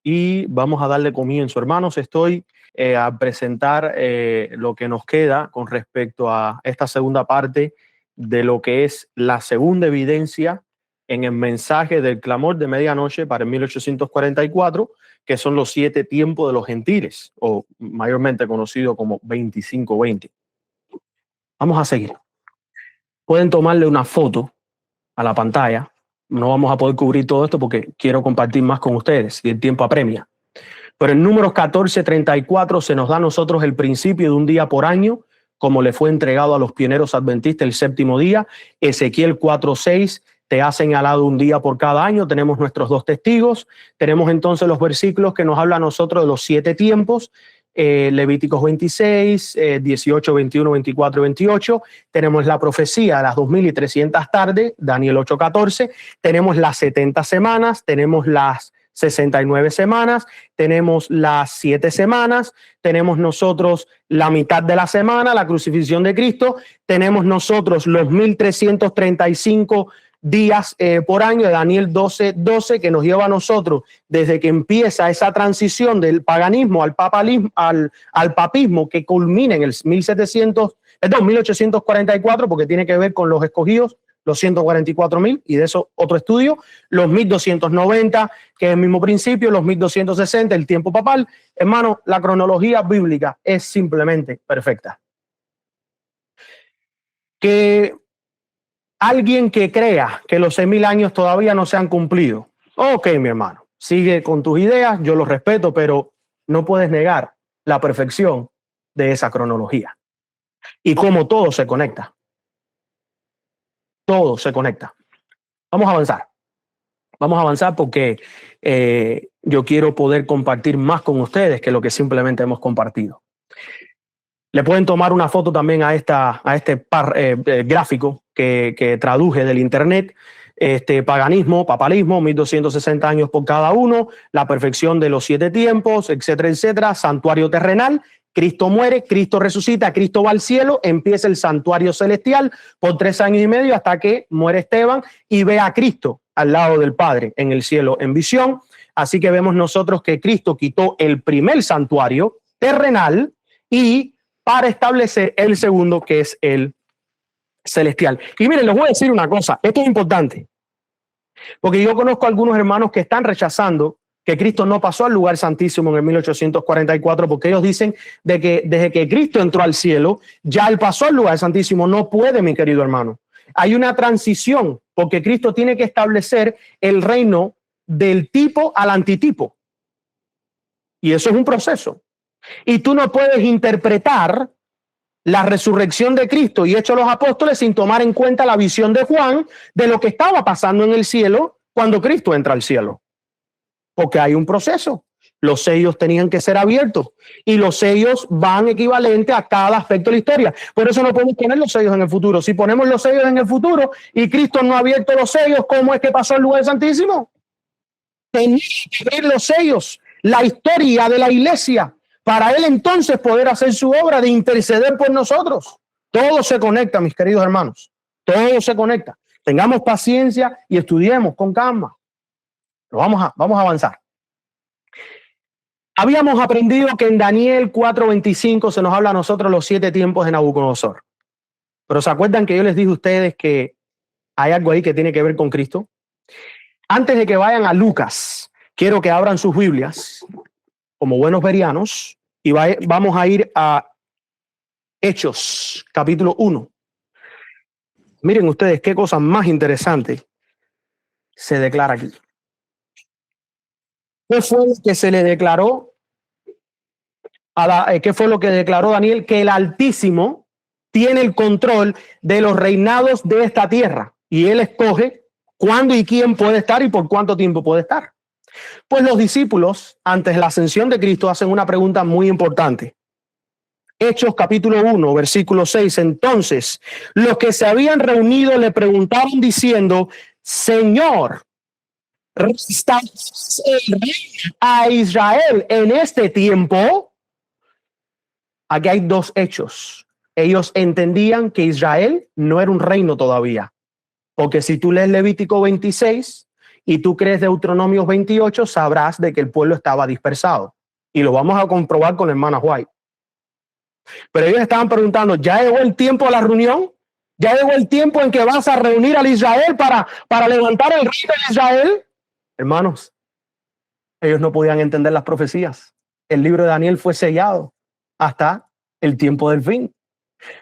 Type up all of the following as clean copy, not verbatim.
y vamos a darle comienzo. Hermanos, estoy a presentar lo que nos queda con respecto a esta segunda parte de lo que es la segunda evidencia en el mensaje del clamor de medianoche para el 1844, que son los 7 tiempos de los gentiles, o mayormente conocido como 25-20. Vamos a seguir. Pueden tomarle una foto a la pantalla. No vamos a poder cubrir todo esto porque quiero compartir más con ustedes y el tiempo apremia. Pero en Números 14:34 se nos da a nosotros el principio de un día por año, como le fue entregado a los pioneros adventistas el 7º día. Ezequiel 4:6 te ha señalado un día por cada año. Tenemos nuestros 2 testigos. Tenemos entonces los versículos que nos hablan a nosotros de los 7 tiempos. Levíticos 26, 18, 21, 24 y 28. Tenemos la profecía de las 2300 tardes, Daniel 8:14. Tenemos las 70 semanas, tenemos las 69 semanas, tenemos las 7 semanas, tenemos nosotros la mitad de la semana, la crucifixión de Cristo, tenemos nosotros los 1335 días por año de Daniel 12:12, que nos lleva a nosotros desde que empieza esa transición del paganismo al papismo, que culmina en el 1844, porque tiene que ver con los escogidos, los 144.000, y de eso otro estudio, los 1290, que es el mismo principio, los 1260, el tiempo papal. Hermano, la cronología bíblica es simplemente perfecta. Que alguien que crea que los 6.000 años todavía no se han cumplido, ok, mi hermano, sigue con tus ideas, yo los respeto, pero no puedes negar la perfección de esa cronología y cómo todo se conecta. Todo se conecta. Vamos a avanzar. Vamos a avanzar porque yo quiero poder compartir más con ustedes que lo que simplemente hemos compartido. Le pueden tomar una foto también a este gráfico que traduje del internet. Paganismo, papalismo, 1260 años por cada uno, la perfección de los 7 tiempos, etcétera, etcétera. Santuario terrenal. Cristo muere, Cristo resucita, Cristo va al cielo, empieza el santuario celestial por 3 años y medio hasta que muere Esteban y ve a Cristo al lado del Padre en el cielo en visión. Así que vemos nosotros que Cristo quitó el primer santuario terrenal y para establecer el segundo, que es el celestial. Y miren, les voy a decir una cosa, esto es importante, porque yo conozco a algunos hermanos que están rechazando que Cristo no pasó al lugar santísimo en el 1844, porque ellos dicen de que desde que Cristo entró al cielo, ya él pasó al lugar santísimo. No puede, mi querido hermano. Hay una transición, porque Cristo tiene que establecer el reino del tipo al antitipo. Y eso es un proceso. Y tú no puedes interpretar la resurrección de Cristo y Hechos de los Apóstoles sin tomar en cuenta la visión de Juan de lo que estaba pasando en el cielo cuando Cristo entra al cielo. Porque hay un proceso. Los sellos tenían que ser abiertos y los sellos van equivalente a cada aspecto de la historia. Por eso no podemos poner los sellos en el futuro. Si ponemos los sellos en el futuro y Cristo no ha abierto los sellos, ¿cómo es que pasó el lugar santísimo? Tenía que abrir los sellos, la historia de la iglesia, para él entonces poder hacer su obra de interceder por nosotros. Todo se conecta, mis queridos hermanos. Todo se conecta. Tengamos paciencia y estudiemos con calma. Pero vamos a avanzar. Habíamos aprendido que en Daniel 4:25 se nos habla a nosotros los 7 tiempos de Nabucodonosor. Pero ¿se acuerdan que yo les dije a ustedes que hay algo ahí que tiene que ver con Cristo? Antes de que vayan a Lucas, quiero que abran sus Biblias como buenos berianos y vamos a ir a Hechos, capítulo 1. Miren ustedes qué cosa más interesante se declara aquí. ¿Qué fue lo que se le declaró qué fue lo que declaró Daniel? Que el Altísimo tiene el control de los reinados de esta tierra y él escoge cuándo y quién puede estar y por cuánto tiempo puede estar. Pues los discípulos, antes de la ascensión de Cristo, hacen una pregunta muy importante. Hechos capítulo 1, versículo 6. Entonces, los que se habían reunido le preguntaron diciendo: Señor, ¿restaurarás el reino a Israel en este tiempo? Aquí hay 2 hechos. Ellos entendían que Israel no era un reino todavía. Porque si tú lees Levítico 26 y tú crees Deuteronomio 28, sabrás de que el pueblo estaba dispersado. Y lo vamos a comprobar con la hermana White. Pero ellos estaban preguntando, ¿ya llegó el tiempo de la reunión? ¿Ya llegó el tiempo en que vas a reunir al Israel para levantar el reino de Israel? Hermanos, ellos no podían entender las profecías. El libro de Daniel fue sellado hasta el tiempo del fin.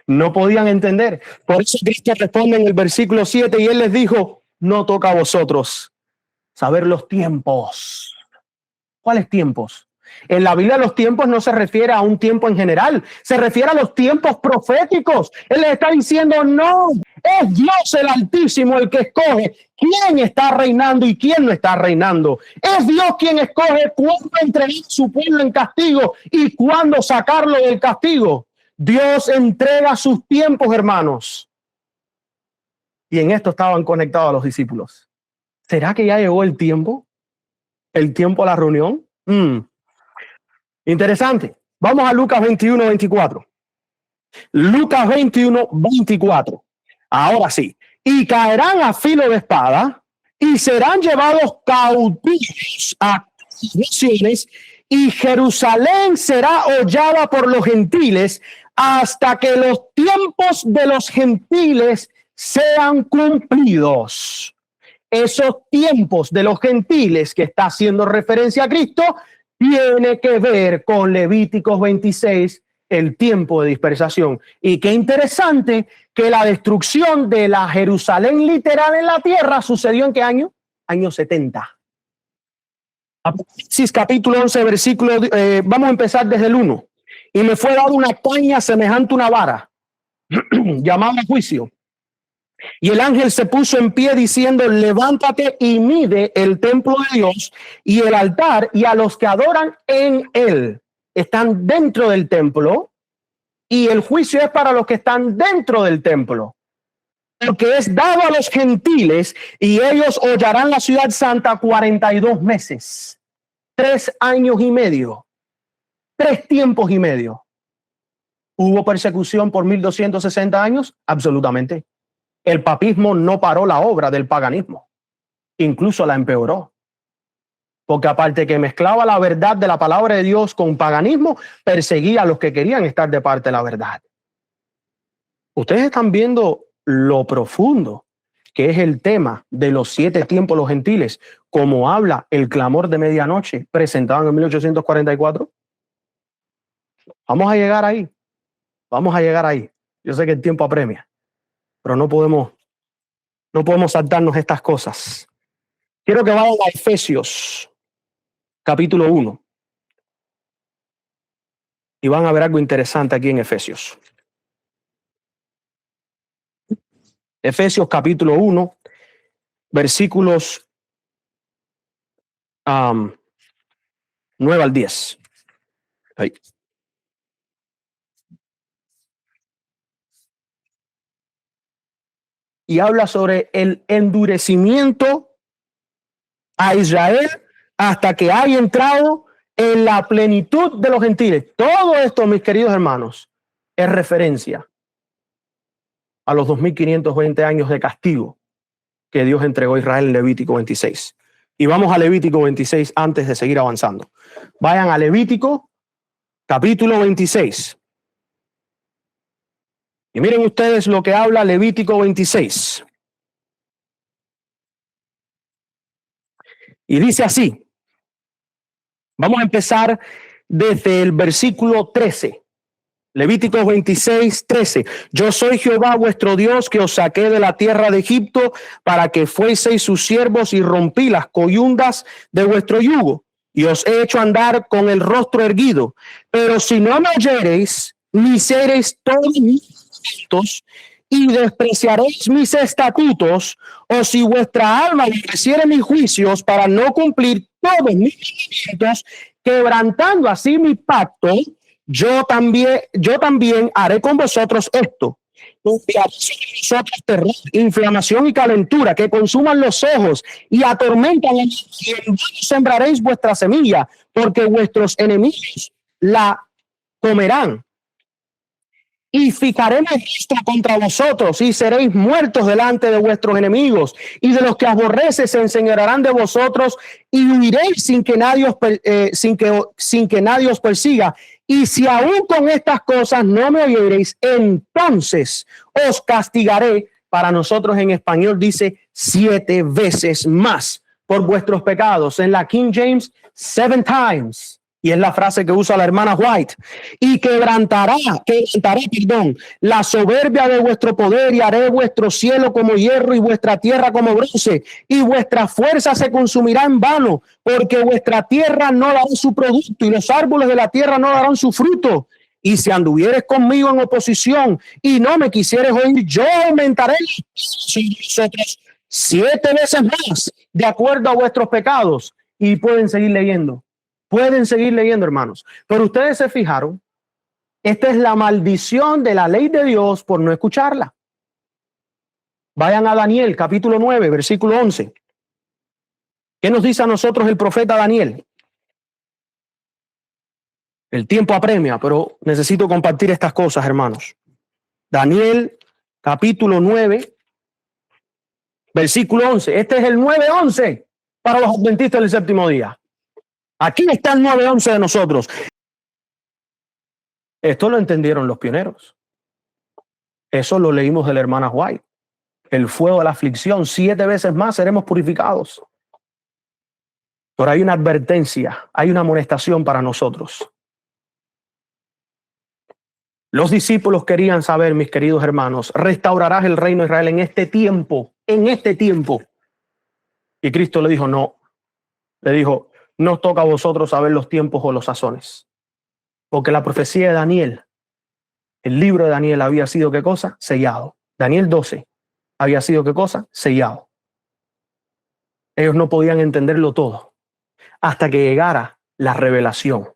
No podían entender. Por eso Cristo responde en el versículo 7 y él les dijo, no toca a vosotros saber los tiempos. ¿Cuáles tiempos? En la Biblia los tiempos no se refiere a un tiempo en general, se refiere a los tiempos proféticos. Él les está diciendo, no, es Dios el Altísimo el que escoge quién está reinando y quién no está reinando. Es Dios quien escoge cuándo entregar a su pueblo en castigo y cuándo sacarlo del castigo. Dios entrega sus tiempos, hermanos. Y en esto estaban conectados los discípulos. ¿Será que ya llegó el tiempo? ¿El tiempo a la reunión? Interesante. Vamos a Lucas 21, 24. Lucas 21, 24. Ahora sí. Y caerán a filo de espada y serán llevados cautivos a naciones y Jerusalén será hollada por los gentiles hasta que los tiempos de los gentiles sean cumplidos. Esos tiempos de los gentiles que está haciendo referencia a Cristo tiene que ver con Levíticos 26, el tiempo de dispersación. Y qué interesante que la destrucción de la Jerusalén literal en la tierra sucedió ¿en qué año? Año 70. Apocalipsis capítulo 11, versículo, vamos a empezar desde el 1. Y me fue dada una caña semejante a una vara, llamada juicio. Y el ángel se puso en pie diciendo, levántate y mide el templo de Dios y el altar y a los que adoran en él. Están dentro del templo y el juicio es para los que están dentro del templo. Porque es dado a los gentiles y ellos hollarán la ciudad santa 42 meses. 3 años y medio. 3 tiempos y medio. ¿Hubo persecución por 1260 años? Absolutamente. El papismo no paró la obra del paganismo, incluso la empeoró. Porque aparte que mezclaba la verdad de la palabra de Dios con paganismo, perseguía a los que querían estar de parte de la verdad. Ustedes están viendo lo profundo que es el tema de los 7 tiempos los gentiles, como habla el clamor de medianoche presentado en 1844. Vamos a llegar ahí. Vamos a llegar ahí. Yo sé que el tiempo apremia. Pero no podemos saltarnos estas cosas. Quiero que vayan a Efesios, capítulo 1. Y van a ver algo interesante aquí en Efesios. Efesios, capítulo 1, versículos 9 al 10. Ahí. Y habla sobre el endurecimiento a Israel hasta que haya entrado en la plenitud de los gentiles. Todo esto, mis queridos hermanos, es referencia a los 2520 años de castigo que Dios entregó a Israel en Levítico 26. Y vamos a Levítico 26 antes de seguir avanzando. Vayan a Levítico, capítulo 26. Y miren ustedes lo que habla Levítico 26. Y dice así. Vamos a empezar desde el versículo 13. Levíticos 26, 13. Yo soy Jehová vuestro Dios que os saqué de la tierra de Egipto para que fueseis sus siervos y rompí las coyundas de vuestro yugo y os he hecho andar con el rostro erguido. Pero si no me oyereis, ni seréis todos mis estatutos y despreciaréis mis estatutos, o si vuestra alma endureciere mis juicios para no cumplir todos mis mandamientos, quebrantando así mi pacto, yo también haré con vosotros esto. Enviaré sobre vosotros terror, inflamación y calentura que consuman los ojos y atormentan y en vano sembraréis vuestra semilla, porque vuestros enemigos la comerán. y fijaré mi rostro contra vosotros y seréis muertos delante de vuestros enemigos, y de los que aborrece se enseñorearán de vosotros, y huiréis sin que nadie os persiga. Y si aún con estas cosas no me oyereis, entonces os castigaré. Para nosotros en español dice 7 veces más por vuestros pecados. En la King James, 7 times. Y es la frase que usa la hermana White. Y quebrantaré, la soberbia de vuestro poder, y haré vuestro cielo como hierro y vuestra tierra como bronce, y vuestra fuerza se consumirá en vano, porque vuestra tierra no dará su producto, y los árboles de la tierra no darán su fruto. Y si anduvieres conmigo en oposición y no me quisieres oír, yo aumentaré sobre vosotros 7 veces más, de acuerdo a vuestros pecados. Y pueden seguir leyendo. Pueden seguir leyendo, hermanos. Pero ustedes se fijaron, esta es la maldición de la ley de Dios por no escucharla. Vayan a Daniel, capítulo 9, versículo 11. ¿Qué nos dice a nosotros el profeta Daniel? El tiempo apremia, pero necesito compartir estas cosas, hermanos. Daniel, capítulo 9, versículo 11. Este es el 9:11 para los adventistas del séptimo día. Aquí está el 9:11 de nosotros. Esto lo entendieron los pioneros. Eso lo leímos de la hermana White. El fuego de la aflicción, 7 veces más seremos purificados. Pero hay una advertencia, hay una amonestación para nosotros. Los discípulos querían saber, mis queridos hermanos, restaurarás el reino de Israel en este tiempo, en este tiempo. Y Cristo le dijo, no. Le dijo, no os toca a vosotros saber los tiempos o los sazones. Porque la profecía de Daniel, el libro de Daniel había sido, ¿qué cosa? Sellado. Daniel 12 había sido, ¿qué cosa? Sellado. Ellos no podían entenderlo todo hasta que llegara la revelación.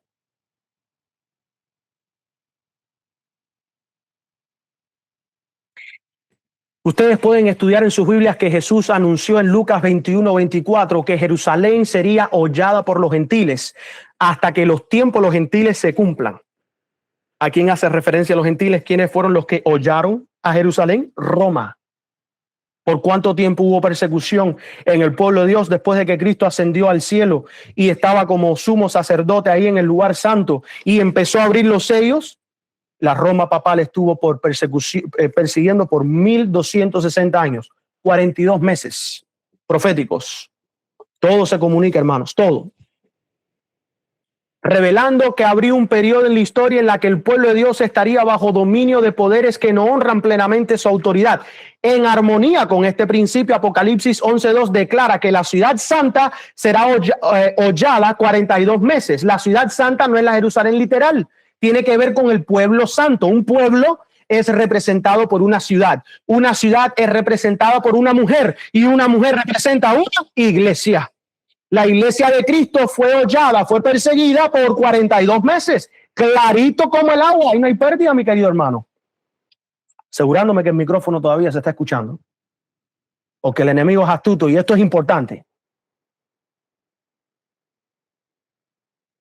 Ustedes pueden estudiar en sus Biblias que Jesús anunció en Lucas 21:24 que Jerusalén sería hollada por los gentiles hasta que los tiempos de los gentiles se cumplan. ¿A quién hace referencia a los gentiles? ¿Quiénes fueron los que hollaron a Jerusalén? Roma. ¿Por cuánto tiempo hubo persecución en el pueblo de Dios después de que Cristo ascendió al cielo y estaba como sumo sacerdote ahí en el lugar santo y empezó a abrir los sellos? La Roma papal estuvo persiguiendo por 1260 años, 42 meses proféticos. Todo se comunica, hermanos, todo. Revelando que habría un periodo en la historia en la que el pueblo de Dios estaría bajo dominio de poderes que no honran plenamente su autoridad. En armonía con este principio, Apocalipsis 11:2 declara que la ciudad santa será hollada 42 meses. La ciudad santa no es la Jerusalén literal, tiene que ver con el pueblo santo. Un pueblo es representado por una ciudad es representada por una mujer, y una mujer representa una iglesia. La iglesia de Cristo fue hollada, fue perseguida por 42 meses, clarito como el agua, y no hay pérdida, mi querido hermano. Asegurándome que el micrófono todavía se está escuchando, o que el enemigo es astuto, y esto es importante.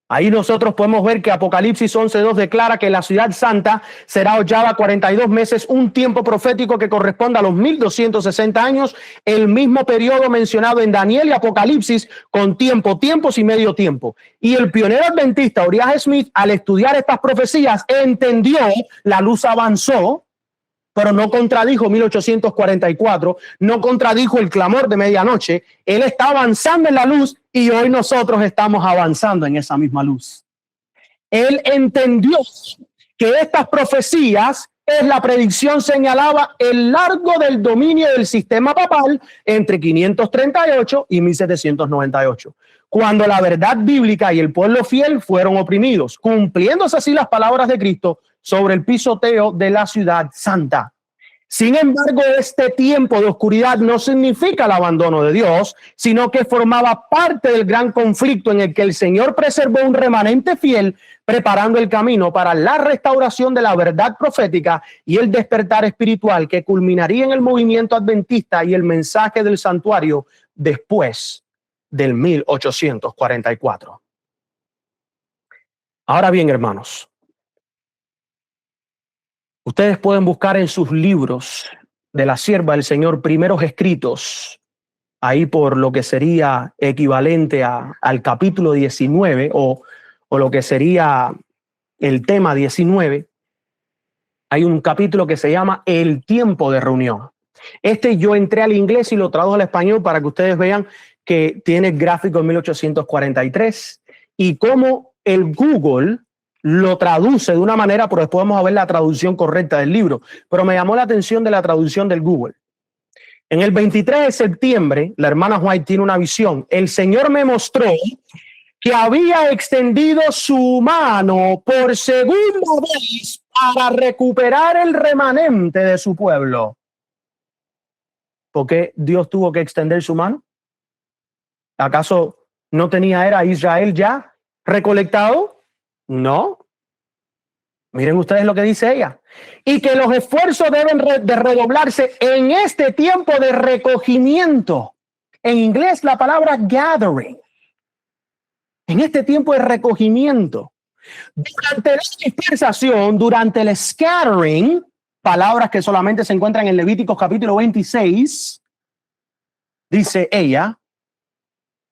Ahí nosotros podemos ver que Apocalipsis 11:2 declara que la ciudad santa será hollada 42 meses, un tiempo profético que corresponde a los 1260 años, el mismo periodo mencionado en Daniel y Apocalipsis, con tiempos y medio tiempo. Y el pionero adventista Uriah Smith, al estudiar estas profecías, entendió, la luz avanzó, pero no contradijo 1844, no contradijo el clamor de medianoche. Él está avanzando en la luz y hoy nosotros estamos avanzando en esa misma luz. Él entendió que estas profecías es la predicción señalaba el largo del dominio del sistema papal entre 538 y 1798, cuando la verdad bíblica y el pueblo fiel fueron oprimidos, cumpliéndose así las palabras de Cristo sobre el pisoteo de la ciudad santa. Sin embargo, este tiempo de oscuridad no significa el abandono de Dios, sino que formaba parte del gran conflicto en el que el Señor preservó un remanente fiel, preparando el camino para la restauración de la verdad profética y el despertar espiritual que culminaría en el movimiento adventista y el mensaje del santuario después del 1844. Ahora bien, hermanos, Ustedes pueden buscar en sus libros de la sierva del Señor primeros escritos, ahí por lo que sería equivalente al capítulo 19 o lo que sería el tema 19. Hay un capítulo que se llama El tiempo de reunión. Yo entré al inglés y lo traduje al español para que ustedes vean que tiene gráfico en 1843 y cómo el Google lo traduce de una manera, pero después vamos a ver la traducción correcta del libro. Pero me llamó la atención de la traducción del Google. En el 23 de septiembre, la hermana White tiene una visión. El Señor me mostró que había extendido su mano por segunda vez para recuperar el remanente de su pueblo. ¿Por qué Dios tuvo que extender su mano? ¿Acaso no era a Israel ya recolectado? No. Miren ustedes lo que dice ella. Y que los esfuerzos deben de redoblarse en este tiempo de recogimiento. En inglés la palabra gathering. En este tiempo de recogimiento. Durante la dispersación, durante el scattering, palabras que solamente se encuentran en Levíticos capítulo 26, dice ella,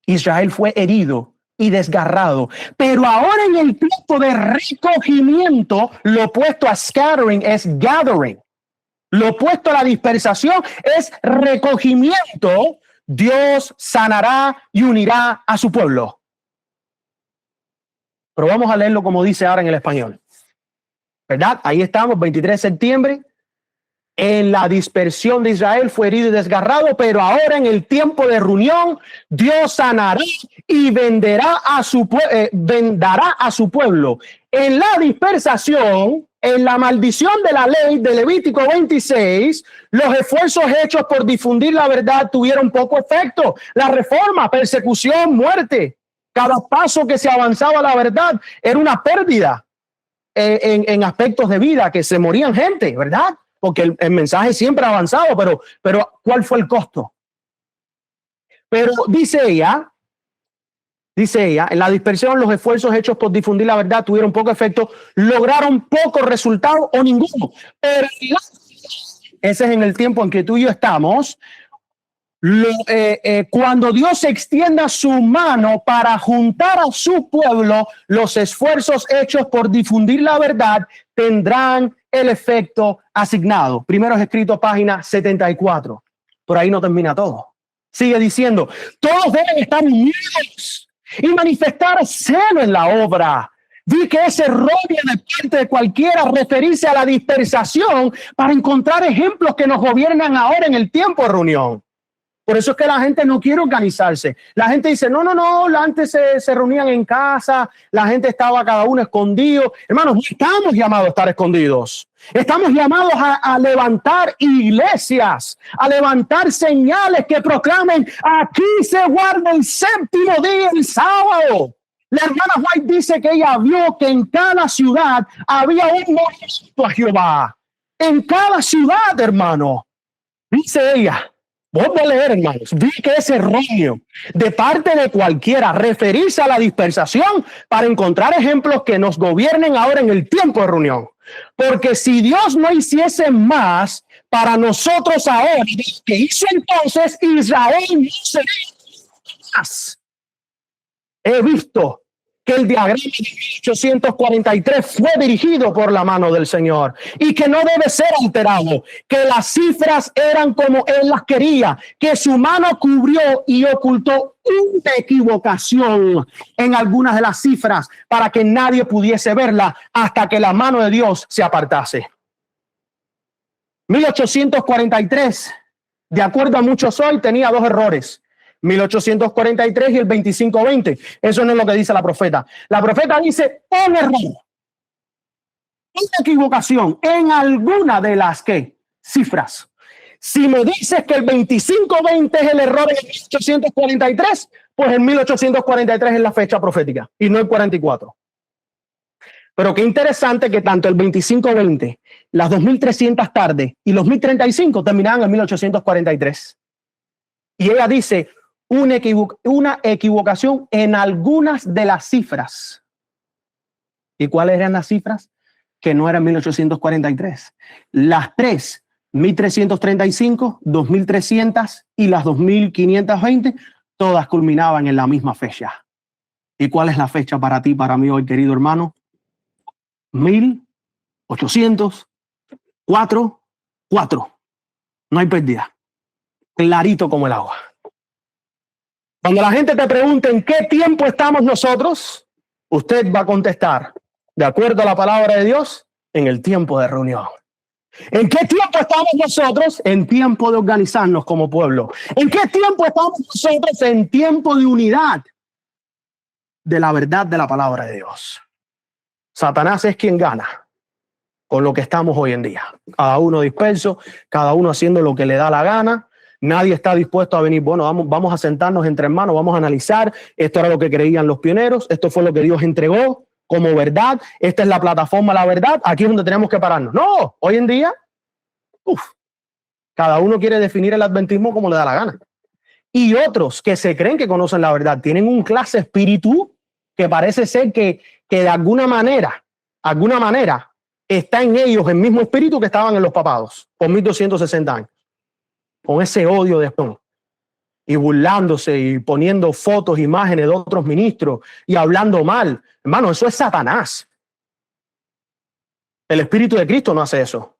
Israel fue herido y desgarrado. Pero ahora en el tiempo de recogimiento, lo opuesto a scattering es gathering. Lo opuesto a la dispersación es recogimiento. Dios sanará y unirá a su pueblo. Pero vamos a leerlo como dice ahora en el español. ¿Verdad? Ahí estamos, 23 de septiembre. En la dispersión de Israel fue herido y desgarrado, pero ahora en el tiempo de reunión, Dios sanará y vendará a su pueblo. En la dispersación, en la maldición de la ley de Levítico 26, los esfuerzos hechos por difundir la verdad tuvieron poco efecto. La reforma, persecución, muerte. Cada paso que se avanzaba a la verdad era una pérdida en aspectos de vida, que se morían gente, ¿verdad? Porque el mensaje siempre ha avanzado, pero ¿cuál fue el costo? Pero dice ella, en la dispersión los esfuerzos hechos por difundir la verdad tuvieron poco efecto, lograron poco resultado o ninguno. Pero ese es en el tiempo en que tú y yo estamos. Cuando Dios extienda su mano para juntar a su pueblo, los esfuerzos hechos por difundir la verdad tendrán el efecto asignado. Primeros escritos, página 74. Por ahí no termina todo. Sigue diciendo, todos deben estar unidos y manifestar celo en la obra. Vi que es erróneo de parte de cualquiera referirse a la dispersación para encontrar ejemplos que nos gobiernan ahora en el tiempo de reunión. Por eso es que la gente no quiere organizarse. La gente dice, no, antes se reunían en casa, la gente estaba cada uno escondido. Hermanos, no estamos llamados a estar escondidos. Estamos llamados a levantar iglesias, a levantar señales que proclamen, aquí se guarda el séptimo día, el sábado. La hermana White dice que ella vio que en cada ciudad había un monumento a Jehová. En cada ciudad, hermano, dice ella. Voy a leer, hermanos. Vi que es erróneo de parte de cualquiera referirse a la dispersación para encontrar ejemplos que nos gobiernen ahora en el tiempo de reunión. Porque si Dios no hiciese más para nosotros ahora que hizo entonces, Israel no sería más. He visto que el diagrama de 1843 fue dirigido por la mano del Señor y que no debe ser alterado, que las cifras eran como Él las quería, que su mano cubrió y ocultó una equivocación en algunas de las cifras para que nadie pudiese verla hasta que la mano de Dios se apartase. 1843, de acuerdo a muchos hoy, tenía dos errores. 1843 y el 2520. Eso no es lo que dice la profeta. La profeta dice un error, una equivocación en alguna de las cifras. Si me dices que el 2520 es el error en el 1843, pues el 1843 es la fecha profética y no el 44. Pero qué interesante que tanto el 2520, las 2300 tardes y los 1035 terminaban en 1843. Y ella dice una equivocación en algunas de las cifras. ¿Y cuáles eran las cifras? que no era en 1843. Las tres, 1335, 2300 y las 2520, todas culminaban en la misma fecha. ¿Y cuál es la fecha para ti, para mí hoy, querido hermano? 1804. No hay pérdida. Clarito como el agua. Cuando la gente te pregunte en qué tiempo estamos nosotros, usted va a contestar, de acuerdo a la palabra de Dios, en el tiempo de reunión. ¿En qué tiempo estamos nosotros? En tiempo de organizarnos como pueblo. ¿En qué tiempo estamos nosotros? En tiempo de unidad de la verdad de la palabra de Dios. Satanás es quien gana con lo que estamos hoy en día. Cada uno disperso, cada uno haciendo lo que le da la gana. Nadie está dispuesto a venir, bueno, vamos a sentarnos entre hermanos, vamos a analizar. Esto era lo que creían los pioneros, esto fue lo que Dios entregó como verdad, esta es la plataforma, la verdad, aquí es donde tenemos que pararnos. No, hoy en día, cada uno quiere definir el adventismo como le da la gana. Y otros que se creen que conocen la verdad, tienen un clase espíritu que parece ser que de alguna manera está en ellos el mismo espíritu que estaban en los papados por 1260 años. Con ese odio de esto y burlándose y poniendo fotos, imágenes de otros ministros y hablando mal. Hermano, eso es Satanás. El Espíritu de Cristo no hace eso.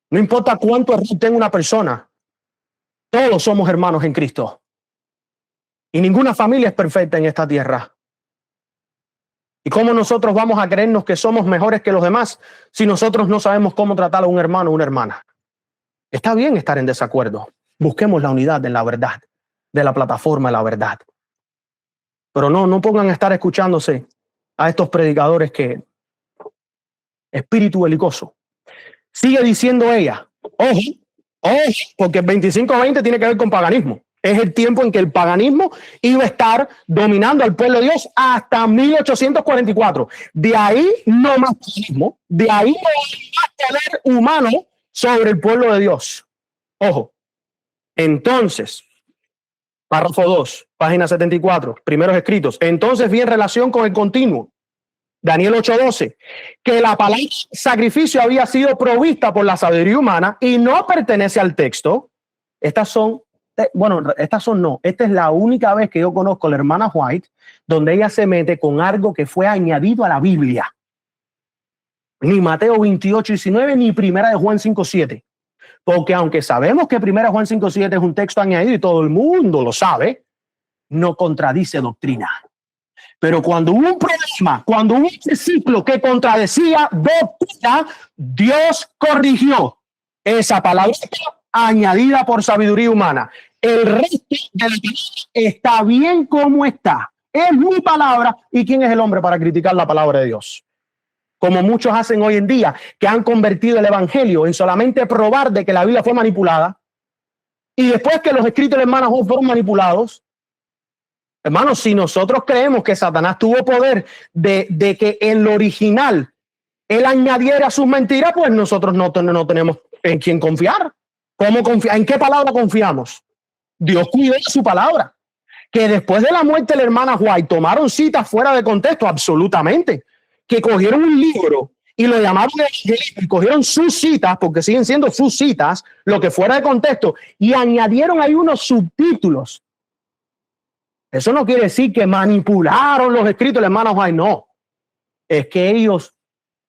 No importa cuánto error tenga una persona, todos somos hermanos en Cristo. Y ninguna familia es perfecta en esta tierra. ¿Y cómo nosotros vamos a creernos que somos mejores que los demás si nosotros no sabemos cómo tratar a un hermano o una hermana? Está bien estar en desacuerdo. Busquemos la unidad en la verdad, de la plataforma de la verdad. Pero no pongan a estar escuchándose a estos predicadores que espíritu belicoso. Sigue diciendo ella, ojo, porque el 25-20 tiene que ver con paganismo. Es el tiempo en que el paganismo iba a estar dominando al pueblo de Dios hasta 1844. De ahí no más paganismo, de ahí no más poder humano sobre el pueblo de Dios. Ojo. Entonces, párrafo 2, página 74, primeros escritos. Entonces vi en relación con el continuo, Daniel 8:12, que la palabra sacrificio había sido provista por la sabiduría humana y no pertenece al texto. Esta es la única vez que yo conozco a la hermana White donde ella se mete con algo que fue añadido a la Biblia. Ni Mateo 28:19 ni Primera de Juan 5:7. Porque aunque sabemos que 1 Juan 5:7 es un texto añadido y todo el mundo lo sabe, no contradice doctrina. Pero cuando hubo un problema, cuando hubo un versículo que contradecía doctrina, Dios corrigió esa palabra añadida por sabiduría humana. El resto de la palabra está bien como está. Es mi palabra. ¿Y quién es el hombre para criticar la palabra de Dios? Como muchos hacen hoy en día, que han convertido el evangelio en solamente probar de que la Biblia fue manipulada, y después que los escritos de hermanos fueron manipulados. Hermanos, si nosotros creemos que Satanás tuvo poder de que en lo original él añadiera sus mentiras, pues nosotros no tenemos en quién confiar. ¿Cómo confiar? ¿En qué palabra confiamos? Dios cuidó de su palabra. Que después de la muerte de la hermana White tomaron citas fuera de contexto, absolutamente. Que cogieron un libro y lo llamaron y cogieron sus citas, porque siguen siendo sus citas, lo que fuera de contexto, y añadieron ahí unos subtítulos. Eso no quiere decir que manipularon los escritos de la hermana White, no. Es que ellos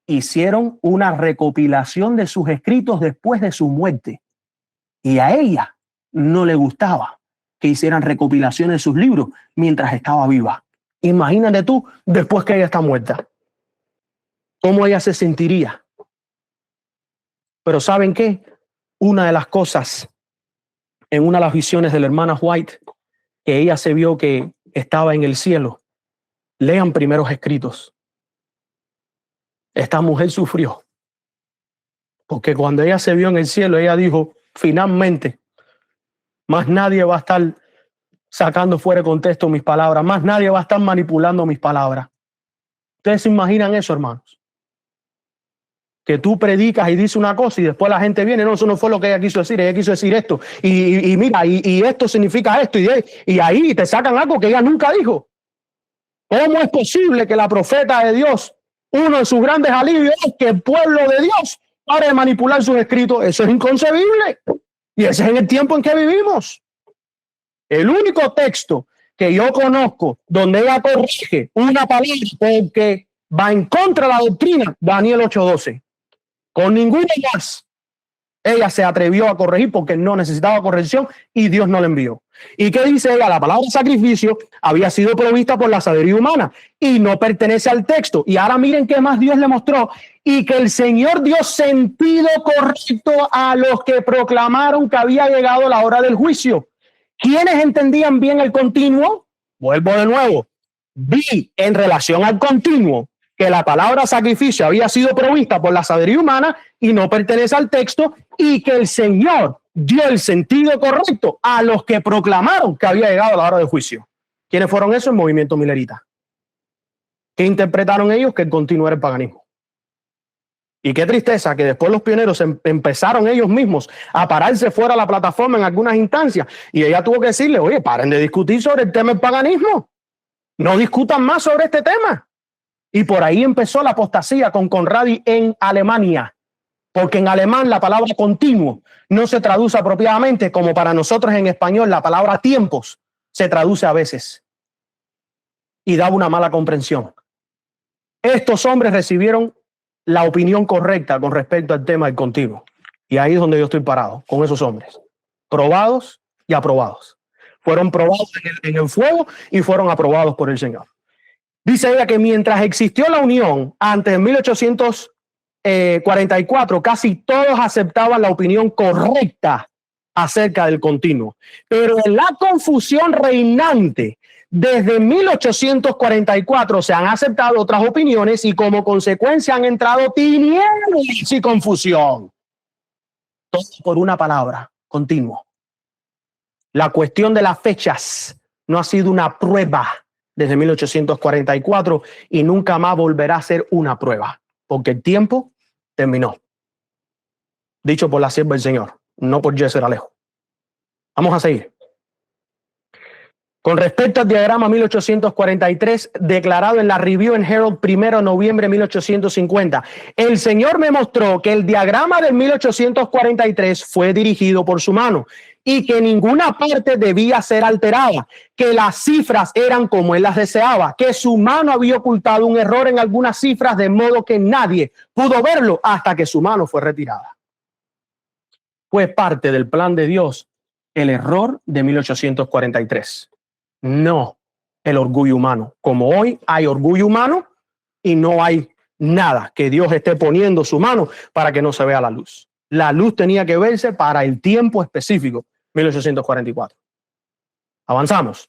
hicieron una recopilación de sus escritos después de su muerte. Y a ella no le gustaba que hicieran recopilaciones de sus libros mientras estaba viva. Imagínate tú después que ella está muerta. ¿Cómo ella se sentiría? Pero ¿saben qué? Una de las cosas en una de las visiones de la hermana White, que ella se vio que estaba en el cielo. Lean primeros escritos. Esta mujer sufrió. Porque cuando ella se vio en el cielo, ella dijo, finalmente, más nadie va a estar sacando fuera de contexto mis palabras, más nadie va a estar manipulando mis palabras. ¿Ustedes se imaginan eso, hermanos? Que tú predicas y dices una cosa y después la gente viene, no, eso no fue lo que ella quiso decir esto, y mira, y esto significa esto, y ahí te sacan algo que ella nunca dijo. ¿Cómo es posible que la profeta de Dios Uno de sus grandes alivios es que el pueblo de Dios pare de manipular sus escritos. Eso es inconcebible. Y ese es en el tiempo en que vivimos. El único texto que yo conozco donde ella corrige una palabra porque va en contra de la doctrina, Daniel 8:12. Con ninguna más ella se atrevió a corregir porque no necesitaba corrección y Dios no la envió. ¿Y qué dice ella? La palabra sacrificio había sido provista por la sabiduría humana y no pertenece al texto. Y ahora miren qué más Dios le mostró. Y que el Señor dio sentido correcto a los que proclamaron que había llegado la hora del juicio. ¿Quiénes entendían bien el continuo? Vuelvo de nuevo. Vi en relación al continuo que la palabra sacrificio había sido provista por la sabiduría humana y no pertenece al texto, y que el Señor dio el sentido correcto a los que proclamaron que había llegado la hora del juicio. ¿Quiénes fueron esos? El movimiento milerita. ¿Qué interpretaron ellos? Que el continuo era el paganismo. Y qué tristeza que después los pioneros empezaron ellos mismos a pararse fuera de la plataforma en algunas instancias, y ella tuvo que decirle, oye, paren de discutir sobre el tema del paganismo, no discutan más sobre este tema. Y por ahí empezó la apostasía con Conradi en Alemania, porque en alemán la palabra continuo no se traduce apropiadamente como para nosotros en español la palabra tiempos se traduce a veces, y daba una mala comprensión. Estos hombres recibieron la opinión correcta con respecto al tema del continuo, y ahí es donde yo estoy parado, con esos hombres, probados y aprobados. Fueron probados en el fuego y fueron aprobados por el Señor. Dice ella que mientras existió la unión antes de 1844, casi todos aceptaban la opinión correcta acerca del continuo. Pero en la confusión reinante desde 1844 se han aceptado otras opiniones y como consecuencia han entrado tinieblas y confusión. Todo por una palabra, continuo. La cuestión de las fechas no ha sido una prueba desde 1844 y nunca más volverá a ser una prueba, porque el tiempo terminó. Dicho por la sierva del Señor, no por Jesse Alejo. Vamos a seguir. Con respecto al diagrama 1843, declarado en la Review and Herald 1 de noviembre de 1850, el Señor me mostró que el diagrama del 1843 fue dirigido por su mano y que ninguna parte debía ser alterada, que las cifras eran como él las deseaba, que su mano había ocultado un error en algunas cifras de modo que nadie pudo verlo hasta que su mano fue retirada. Fue parte del plan de Dios el error de 1843. No el orgullo humano. Como hoy hay orgullo humano y no hay nada que Dios esté poniendo su mano para que no se vea la luz. La luz tenía que verse para el tiempo específico, 1844. Avanzamos.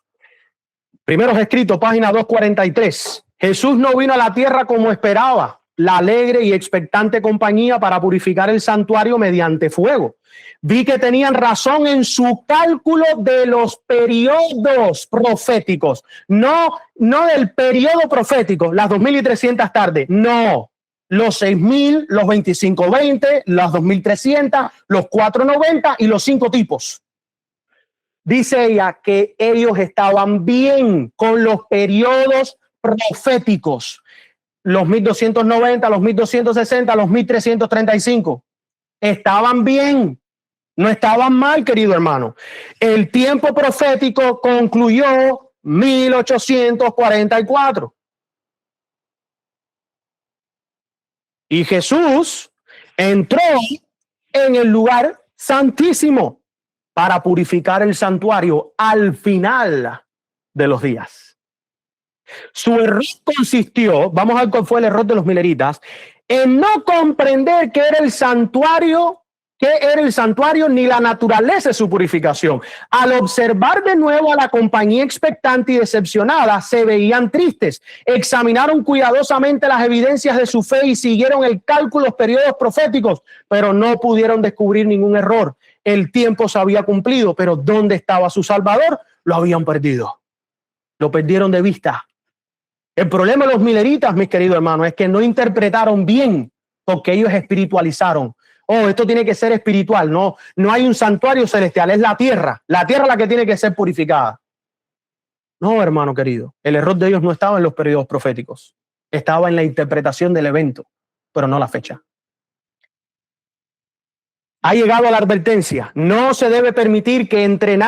Primeros escritos, página 243. Jesús no vino a la tierra como esperaba la alegre y expectante compañía para purificar el santuario mediante fuego. Vi que tenían razón en su cálculo de los periodos proféticos, no del periodo profético, las 2300 tardes, no, los 6000, los 2520, las 2300, los 490 y los 5 tipos. Dice ella que ellos estaban bien con los periodos proféticos, los 1290, los 1260, los 1335, estaban bien. No estaban mal, querido hermano. El tiempo profético concluyó 1844. Y Jesús entró en el lugar santísimo para purificar el santuario al final de los días. Su error consistió, vamos a ver cuál fue el error de los mileritas, en no comprender qué era el santuario ni la naturaleza de su purificación. Al observar de nuevo a la compañía expectante y decepcionada, se veían tristes. Examinaron cuidadosamente las evidencias de su fe y siguieron el cálculo de los periodos proféticos, pero no pudieron descubrir ningún error. El tiempo se había cumplido, pero ¿dónde estaba su Salvador? Lo habían perdido. Lo perdieron de vista. El problema de los mileritas, mis queridos hermanos, es que no interpretaron bien porque ellos espiritualizaron. Oh, esto tiene que ser espiritual. No hay un santuario celestial, es la tierra la que tiene que ser purificada. No, hermano querido, el error de ellos no estaba en los periodos proféticos. Estaba en la interpretación del evento, pero no la fecha. Ha llegado la advertencia. No se debe permitir que entre en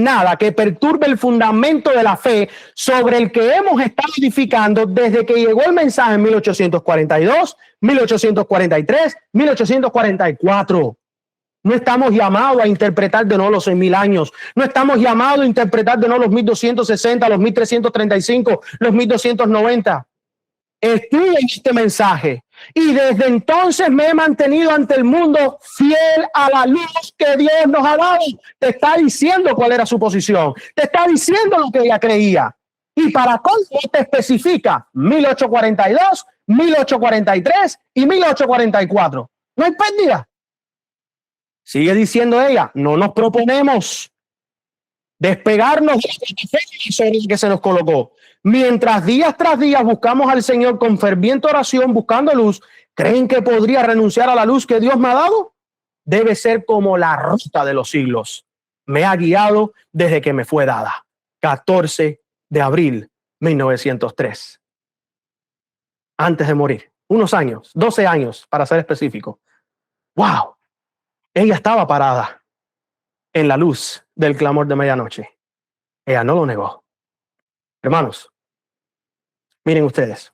nada, que perturbe el fundamento de la fe sobre el que hemos estado edificando desde que llegó el mensaje en 1842, 1843, 1844. No estamos llamados a interpretar de nuevo los 6,000 años. No estamos llamados a interpretar de nuevo los 1260, los 1335, los 1290. Estudien este mensaje. Y desde entonces me he mantenido ante el mundo fiel a la luz que Dios nos ha dado. Te está diciendo cuál era su posición. Te está diciendo lo que ella creía. Y para colmo te especifica 1842, 1843 y 1844. No hay pérdida. Sigue diciendo ella, no nos proponemos despegarnos de la plataforma sobre la que se nos colocó. Mientras días tras días buscamos al Señor con ferviente oración, buscando luz, ¿creen que podría renunciar a la luz que Dios me ha dado? Debe ser como la ruta de los siglos. Me ha guiado desde que me fue dada. 14 de abril 1903. Antes de morir. Unos años, 12 años para ser específico. ¡Wow! Ella estaba parada en la luz del clamor de medianoche. Ella no lo negó. Hermanos, miren ustedes.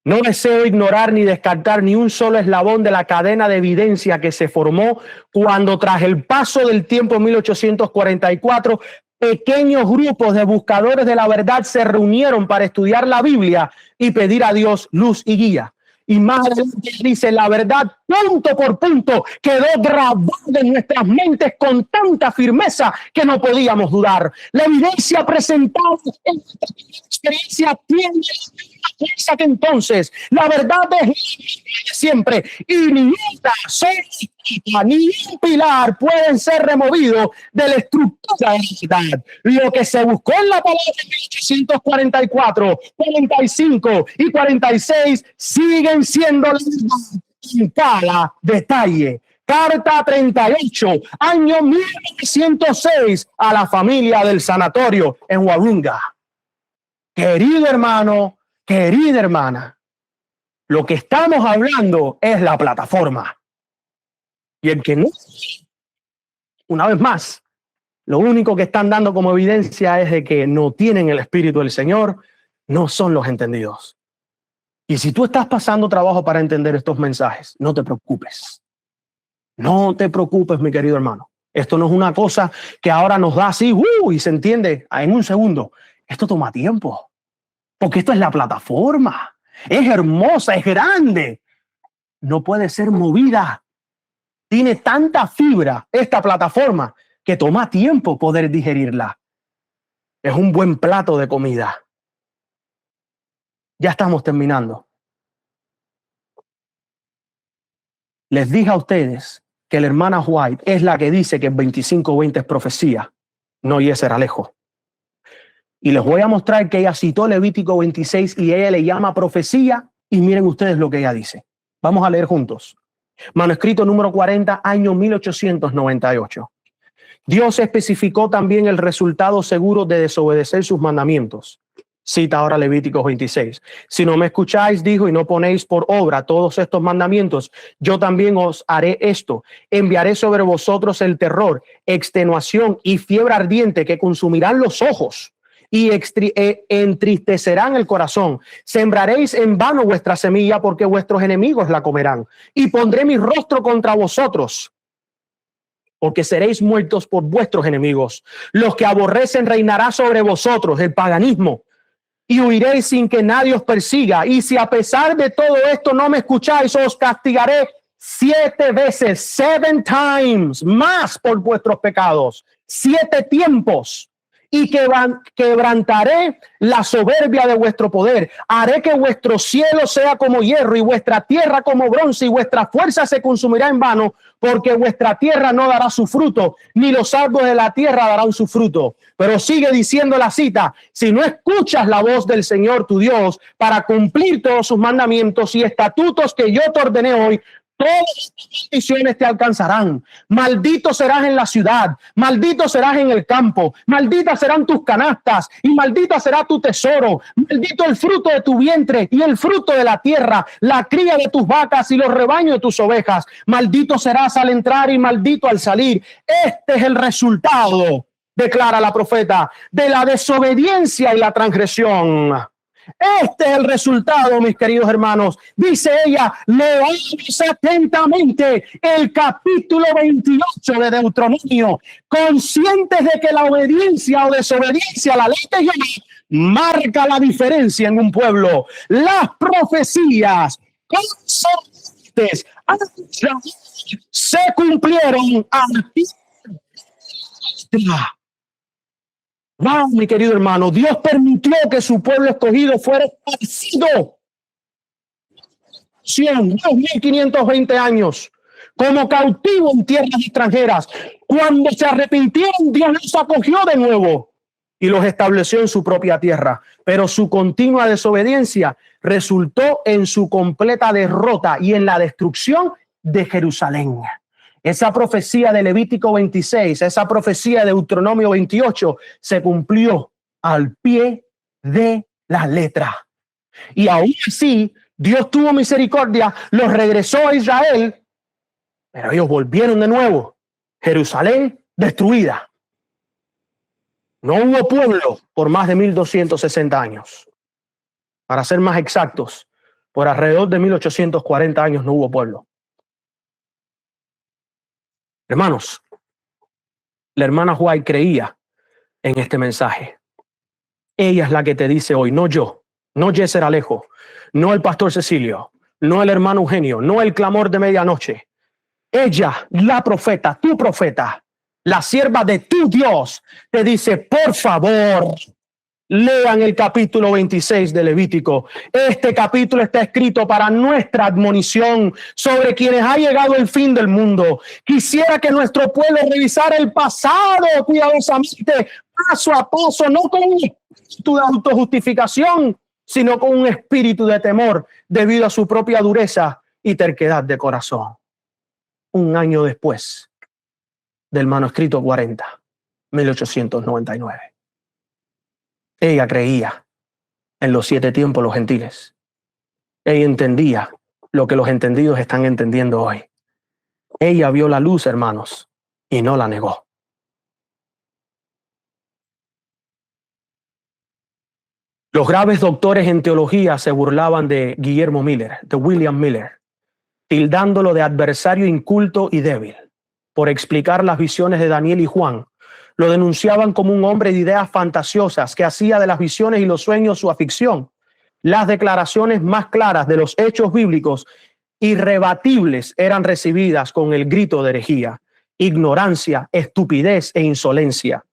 No deseo ignorar ni descartar ni un solo eslabón de la cadena de evidencia que se formó cuando, tras el paso del tiempo en 1844, pequeños grupos de buscadores de la verdad se reunieron para estudiar la Biblia y pedir a Dios luz y guía. Y más adelante dice, la verdad punto por punto quedó grabada en nuestras mentes con tanta firmeza que no podíamos dudar. La evidencia presentada en esta experiencia tiene la fuerza que entonces. La verdad es siempre, y ni una sola ni un pilar pueden ser removidos de la estructura de la verdad. Lo que se buscó en la palabra de 1844, 45 y 46 siguen siendo la verdad en cada detalle. Carta 38, año 1906, a la familia del sanatorio en Warunga. Querido hermano, querida hermana, lo que estamos hablando es la plataforma. Y el que no, una vez más, lo único que están dando como evidencia es de que no tienen el Espíritu del Señor, no son los entendidos. Y si tú estás pasando trabajo para entender estos mensajes, no te preocupes. No te preocupes, mi querido hermano. Esto no es una cosa que ahora nos da así, y se entiende en un segundo. Esto toma tiempo. Porque esto es la plataforma. Es hermosa, es grande. No puede ser movida. Tiene tanta fibra esta plataforma que toma tiempo poder digerirla. Es un buen plato de comida. Ya estamos terminando. Les dije a ustedes que la hermana White es la que dice que el 25:20 es profecía, no Yeser Alejo. Y les voy a mostrar que ella citó Levítico 26 y ella le llama profecía, y miren ustedes lo que ella dice. Vamos a leer juntos. Manuscrito número 40, año 1898. Dios especificó también el resultado seguro de desobedecer sus mandamientos. Cita ahora Levítico 26. Si no me escucháis, dijo, y no ponéis por obra todos estos mandamientos, yo también os haré esto. Enviaré sobre vosotros el terror, extenuación y fiebre ardiente que consumirán los ojos y entristecerán el corazón. Sembraréis en vano vuestra semilla porque vuestros enemigos la comerán. Y pondré mi rostro contra vosotros, porque seréis muertos por vuestros enemigos. Los que aborrecen reinará sobre vosotros, el paganismo, y huiréis sin que nadie os persiga. Y si a pesar de todo esto no me escucháis, os castigaré 7 veces, 7 times, más por vuestros pecados, 7 tiempos. Y quebrantaré la soberbia de vuestro poder. Haré que vuestro cielo sea como hierro y vuestra tierra como bronce, y vuestra fuerza se consumirá en vano, porque vuestra tierra no dará su fruto, ni los árboles de la tierra darán su fruto. Pero sigue diciendo la cita: si no escuchas la voz del Señor tu Dios para cumplir todos sus mandamientos y estatutos que yo te ordené hoy, Todas las bendiciones te alcanzarán. Maldito serás en la ciudad, maldito serás en el campo, malditas serán tus canastas y maldita será tu tesoro. Maldito el fruto de tu vientre y el fruto de la tierra, la cría de tus vacas y los rebaños de tus ovejas. Maldito serás al entrar y maldito al salir. Este es el resultado, declara la profeta, de la desobediencia y la transgresión. Este es el resultado, mis queridos hermanos. Dice ella, leamos atentamente el capítulo 28 de Deuteronomio, conscientes de que la obediencia o desobediencia a la ley de Dios marca la diferencia en un pueblo. Las profecías consonantes se cumplieron a wow, mi querido hermano, Dios permitió que su pueblo escogido fuera esparcido 2.520 años como cautivo en tierras extranjeras. Cuando se arrepintieron, Dios los acogió de nuevo y los estableció en su propia tierra. Pero su continua desobediencia resultó en su completa derrota y en la destrucción de Jerusalén. Esa profecía de Levítico 26, esa profecía de Deuteronomio 28 se cumplió al pie de la letra. Y aún así, Dios tuvo misericordia, los regresó a Israel, pero ellos volvieron de nuevo. Jerusalén destruida. No hubo pueblo por más de 1260 años. Para ser más exactos, por alrededor de 1840 años no hubo pueblo. Hermanos, la hermana White creía en este mensaje. Ella es la que te dice hoy, no yo, no Yeser Alejo, no el pastor Cecilio, no el hermano Eugenio, no el clamor de medianoche. Ella, la profeta, tu profeta, la sierva de tu Dios, te dice, por favor, lean el capítulo 26 de Levítico. Este capítulo está escrito para nuestra admonición sobre quienes ha llegado el fin del mundo. Quisiera que nuestro pueblo revisara el pasado cuidadosamente, paso a paso, no con un espíritu de autojustificación, sino con un espíritu de temor debido a su propia dureza y terquedad de corazón. Un año después del manuscrito 40, 1899. Ella creía en los 7 tiempos los gentiles. Ella entendía lo que los entendidos están entendiendo hoy. Ella vio la luz, hermanos, y no la negó. Los graves doctores en teología se burlaban de Guillermo Miller, de William Miller, tildándolo de adversario inculto y débil por explicar las visiones de Daniel y Juan. Lo denunciaban como un hombre de ideas fantasiosas que hacía de las visiones y los sueños su afición. Las declaraciones más claras de los hechos bíblicos irrebatibles eran recibidas con el grito de herejía, ignorancia, estupidez e insolencia.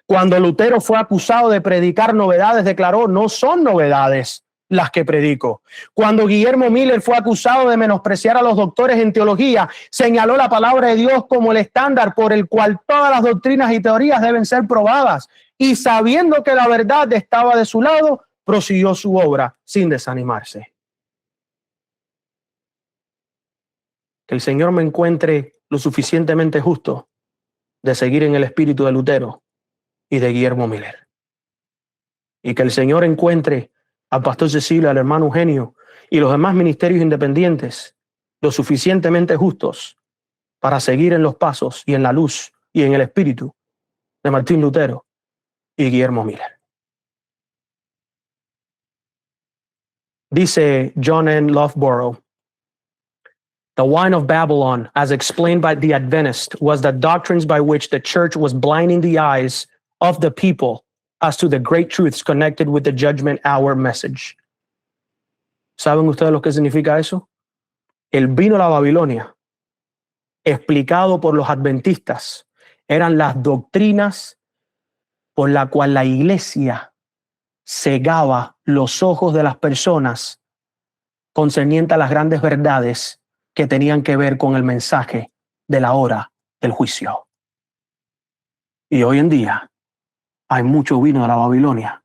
Cuando Lutero fue acusado de predicar novedades, declaró, no son novedades las que predico. Cuando Guillermo Miller fue acusado de menospreciar a los doctores en teología, señaló la palabra de Dios como el estándar por el cual todas las doctrinas y teorías deben ser probadas. Y sabiendo que la verdad estaba de su lado, prosiguió su obra sin desanimarse. Que el Señor me encuentre lo suficientemente justo de seguir en el espíritu de Lutero y de Guillermo Miller. Y que el Señor encuentre al pastor Cecilio, al hermano Eugenio y los demás ministerios independientes lo suficientemente justos para seguir en los pasos y en la luz y en el espíritu de Martín Lutero y Guillermo Miller. Dice John N. Loughborough, the wine of Babylon, as explained by the Adventist, was the doctrines by which the church was blinding the eyes of the people as to the great truths connected with the judgment hour message. ¿Saben ustedes lo que significa eso? El vino de la Babilonia, explicado por los adventistas, eran las doctrinas por la cual la iglesia cegaba los ojos de las personas concerniente a las grandes verdades que tenían que ver con el mensaje de la hora del juicio. Y hoy en día hay mucho vino de la Babilonia,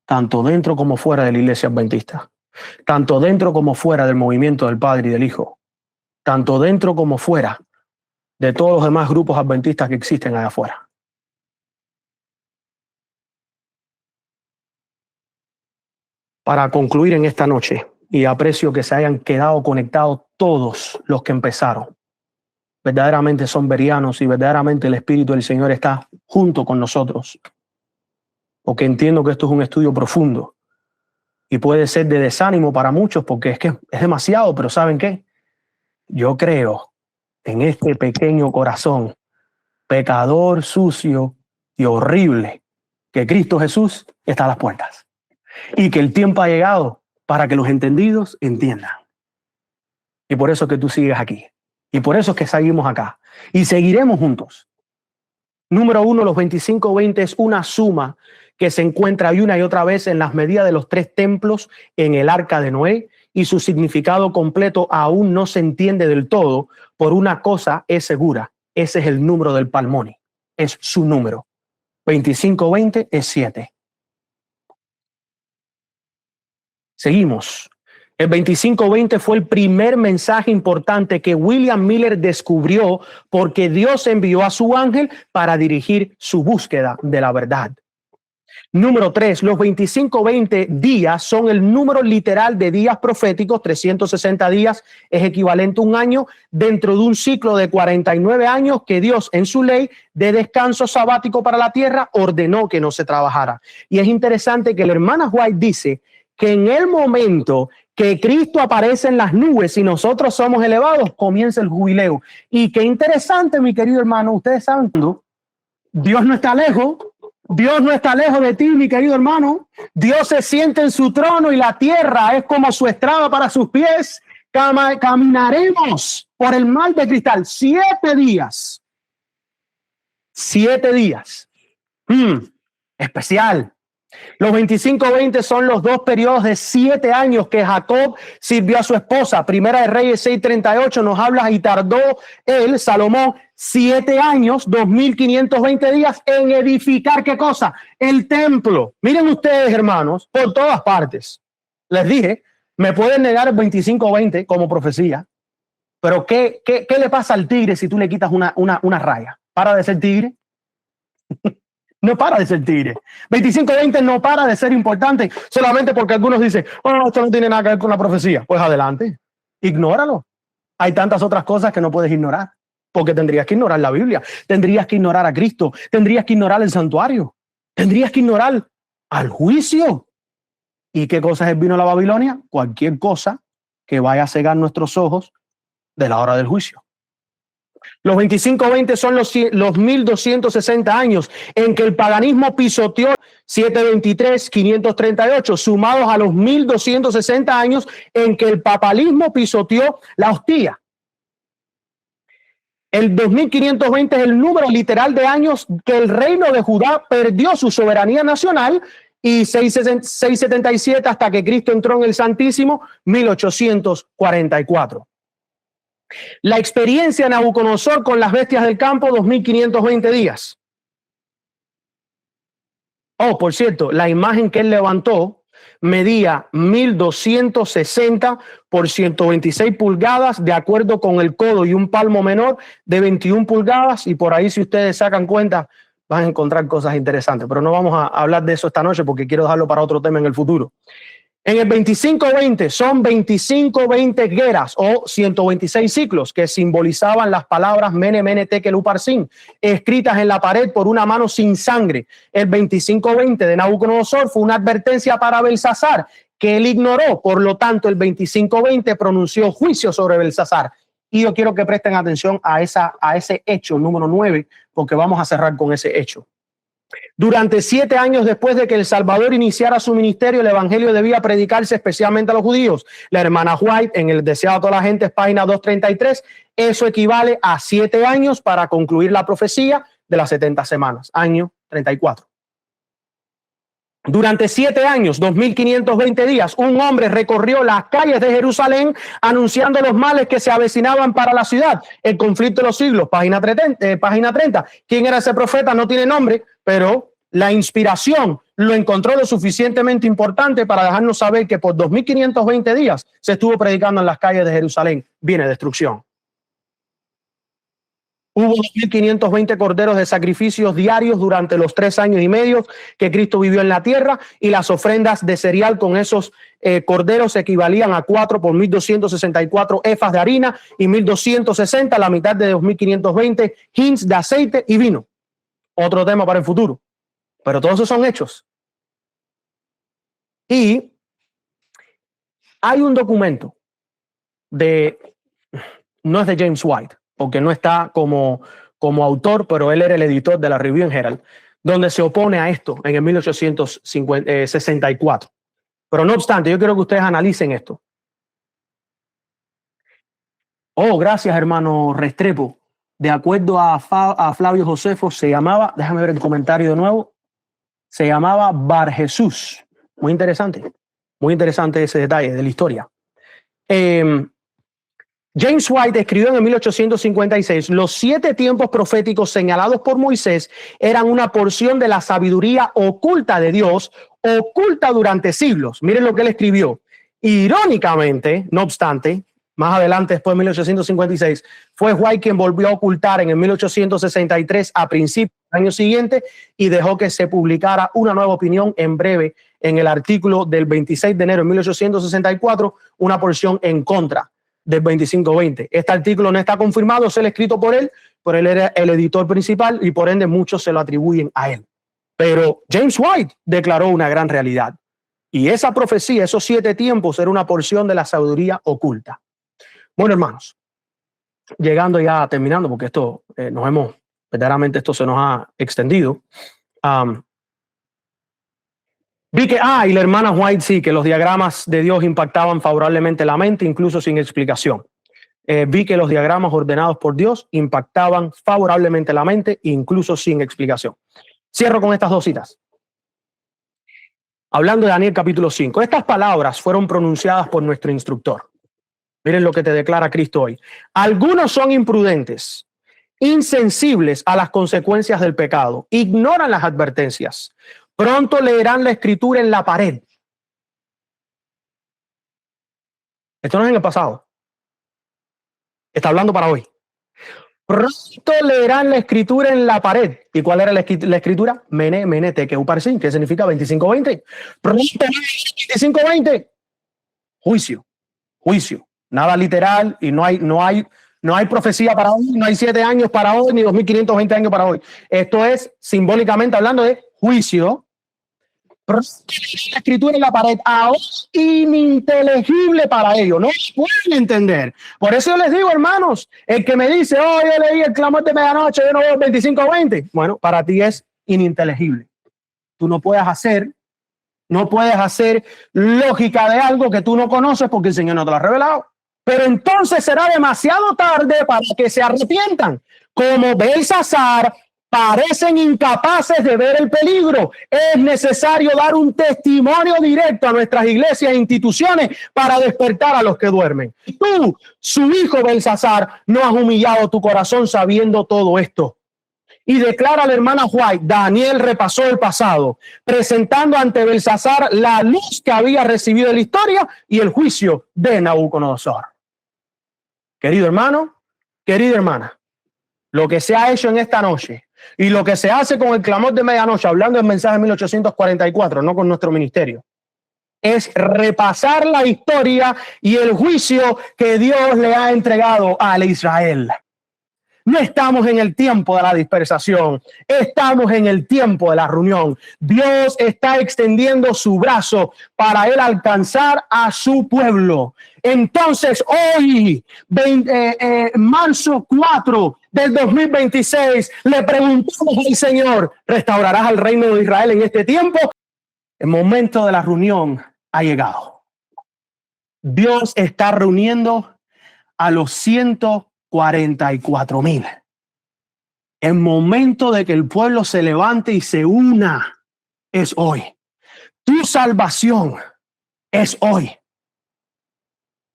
tanto dentro como fuera de la iglesia adventista, tanto dentro como fuera del movimiento del Padre y del Hijo. tanto dentro como fuera de todos los demás grupos adventistas que existen allá afuera. Para concluir en esta noche, y aprecio que se hayan quedado conectados todos los que empezaron, verdaderamente son berianos y verdaderamente el Espíritu del Señor está junto con nosotros, porque entiendo que esto es un estudio profundo y puede ser de desánimo para muchos porque es que es demasiado, pero ¿saben qué? Yo creo en este pequeño corazón, pecador, sucio y horrible, que Cristo Jesús está a las puertas y que el tiempo ha llegado para que los entendidos entiendan. Y por eso es que tú sigues aquí. Y por eso es que seguimos acá. Y seguiremos juntos. Número 1, los 25-20 es una suma que se encuentra una y otra vez en las medidas de los 3 templos en el arca de Noé, y su significado completo aún no se entiende del todo. Por una cosa es segura: ese es el número del Palmoni. Es su número. 25-20 es 7. Seguimos. El 25-20 fue el primer mensaje importante que William Miller descubrió, porque Dios envió a su ángel para dirigir su búsqueda de la verdad. Número 3, los 25-20 días son el número literal de días proféticos. 360 días es equivalente a un año dentro de un ciclo de 49 años que Dios, en su ley de descanso sabático para la tierra, ordenó que no se trabajara. Y es interesante que la hermana White dice que en el momento que Cristo aparece en las nubes y nosotros somos elevados, comienza el jubileo. Y qué interesante, mi querido hermano, ustedes saben, Dios no está lejos. Dios no está lejos de ti, mi querido hermano. Dios se siente en su trono y la tierra es como su estrado para sus pies. Caminaremos por el mar de cristal 7 días. 7 días. Especial. Los 25-20 son los 2 periodos de 7 años que Jacob sirvió a su esposa. Primera de Reyes 6:38 nos habla: y tardó él, Salomón, 7 años, 2520 días en edificar, ¿qué cosa? El templo. Miren ustedes, hermanos, por todas partes. Les dije, me pueden negar el 25-20 como profecía, pero ¿qué le pasa al tigre si tú le quitas una raya? ¿Para de ser tigre? No para de ser tigre. 25-20 no para de ser importante solamente porque algunos dicen: oh, esto no tiene nada que ver con la profecía. Pues adelante, ignóralo. Hay tantas otras cosas que no puedes ignorar, porque tendrías que ignorar la Biblia, tendrías que ignorar a Cristo, tendrías que ignorar el santuario, tendrías que ignorar al juicio. ¿Y qué cosa es el vino de la Babilonia? Cualquier cosa que vaya a cegar nuestros ojos de la hora del juicio. Los 25-20 son los 1260 años en que el paganismo pisoteó. 723, 538, sumados a los 1260 años en que el papalismo pisoteó la hostia. El 2520 es el número literal de años que el reino de Judá perdió su soberanía nacional, y 677 hasta que Cristo entró en el Santísimo, 1844. La experiencia de Nabucodonosor con las bestias del campo, 2520 días. Oh, por cierto, la imagen que él levantó medía 1260 por 126 pulgadas, de acuerdo con el codo, y un palmo menor de 21 pulgadas. Y por ahí, si ustedes sacan cuenta, van a encontrar cosas interesantes. Pero no vamos a hablar de eso esta noche porque quiero dejarlo para otro tema en el futuro. En el 25-20 son 25-20 guerras o 126 ciclos que simbolizaban las palabras Mene, Mene, Tekel, Uparsin, escritas en la pared por una mano sin sangre. El 25-20 de Nabucodonosor fue una advertencia para Belsasar, que él ignoró. Por lo tanto, el 25-20 pronunció juicio sobre Belsasar. Y yo quiero que presten atención a ese hecho número 9, porque vamos a cerrar con ese hecho. Durante 7 años después de que el Salvador iniciara su ministerio, el evangelio debía predicarse especialmente a los judíos. La hermana White, en el Deseado a toda la gente, página 233, eso equivale a 7 años para concluir la profecía de las 70 semanas, año 34. Durante 7 años, 2520 días, un hombre recorrió las calles de Jerusalén anunciando los males que se avecinaban para la ciudad. El conflicto de los siglos, página 30. ¿Quién era ese profeta? No tiene nombre, pero la inspiración lo encontró lo suficientemente importante para dejarnos saber que por 2520 días se estuvo predicando en las calles de Jerusalén: viene destrucción. Hubo 2.520 corderos de sacrificios diarios durante los 3 años y medio que Cristo vivió en la tierra, y las ofrendas de cereal con esos corderos equivalían a 4 por 1.264 efas de harina y 1.260, la mitad de 2.520 hins de aceite y vino. Otro tema para el futuro. Pero todos esos son hechos. Y hay un documento no es de James White, porque no está como autor, pero él era el editor de la Review and Herald, donde se opone a esto en el 1864. Pero no obstante, yo quiero que ustedes analicen esto. Oh, gracias, hermano Restrepo. De acuerdo a Flavio Josefo, se llamaba, déjame ver el comentario de nuevo, se llamaba Bar Jesús. Muy interesante ese detalle de la historia. James White escribió en el 1856: los 7 tiempos proféticos señalados por Moisés eran una porción de la sabiduría oculta de Dios, oculta durante siglos. Miren lo que él escribió. Irónicamente, no obstante, más adelante, después de 1856, fue White quien volvió a ocultar en el 1863 a principios del año siguiente y dejó que se publicara una nueva opinión en breve en el artículo del 26 de enero de 1864, una porción en contra del 2520. Este artículo no está confirmado, es el escrito por él, pero él era el editor principal y por ende muchos se lo atribuyen a él. Pero James White declaró una gran realidad. Y esa profecía, esos 7 tiempos, era una porción de la sabiduría oculta. Bueno, hermanos, llegando ya, terminando, porque esto verdaderamente esto se nos ha extendido. Vi que, y la hermana White sí, que los diagramas de Dios impactaban favorablemente la mente, incluso sin explicación. Vi que los diagramas ordenados por Dios impactaban favorablemente la mente, incluso sin explicación. Cierro con estas 2 citas. Hablando de Daniel capítulo 5, estas palabras fueron pronunciadas por nuestro instructor. Miren lo que te declara Cristo hoy. Algunos son imprudentes, insensibles a las consecuencias del pecado, ignoran las advertencias. Pronto leerán la escritura en la pared. Esto no es en el pasado. Está hablando para hoy. Pronto leerán la escritura en la pared. ¿Y cuál era la escritura? Mene, mene, tekel, uparsin, que significa 25-20. Pronto 25-20. Juicio. Nada literal y no hay profecía para hoy, no hay 7 años para hoy, ni 2520 años para hoy. Esto es simbólicamente hablando de juicio. La escritura en la pared, ahora ininteligible para ellos, no pueden entender. Por eso yo les digo, hermanos, el que me dice, yo leí el clamor de medianoche, yo no veo 25-20, bueno, para ti es ininteligible. Tú no puedes hacer lógica de algo que tú no conoces porque el Señor no te lo ha revelado. Pero entonces será demasiado tarde para que se arrepientan. Como Belsasar, parecen incapaces de ver el peligro. Es necesario dar un testimonio directo a nuestras iglesias e instituciones para despertar a los que duermen. Tú, su hijo Belsasar, no has humillado tu corazón sabiendo todo esto. Y declara la hermana White: Daniel repasó el pasado, presentando ante Belsasar la luz que había recibido en la historia y el juicio de Nabucodonosor. Querido hermano, querida hermana, lo que se ha hecho en esta noche y lo que se hace con el clamor de medianoche, hablando del mensaje de 1844, no con nuestro ministerio, es repasar la historia y el juicio que Dios le ha entregado a Israel. No estamos en el tiempo de la dispersación, estamos en el tiempo de la reunión. Dios está extendiendo su brazo para él alcanzar a su pueblo. Entonces hoy, marzo 4 del 2026, le preguntamos al Señor: ¿restaurarás al reino de Israel en este tiempo? El momento de la reunión ha llegado. Dios está reuniendo a los 144,000. El momento de que el pueblo se levante y se una es hoy. Tu salvación es hoy.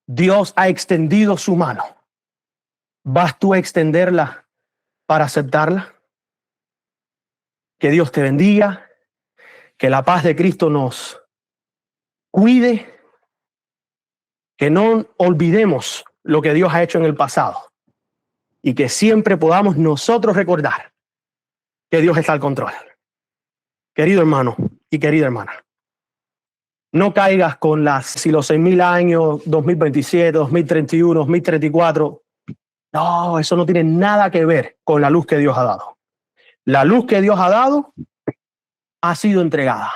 Dios ha extendido su mano. ¿Vas tú a extenderla para aceptarla? Que Dios te bendiga. Que la paz de Cristo nos cuide. Que no olvidemos lo que Dios ha hecho en el pasado. y que siempre podamos nosotros recordar que Dios está al control. Querido hermano y querida hermana, no caigas con si los 6,000 años, 2027, 2031, 2034. No, eso no tiene nada que ver con la luz que Dios ha dado. La luz que Dios ha dado ha sido entregada.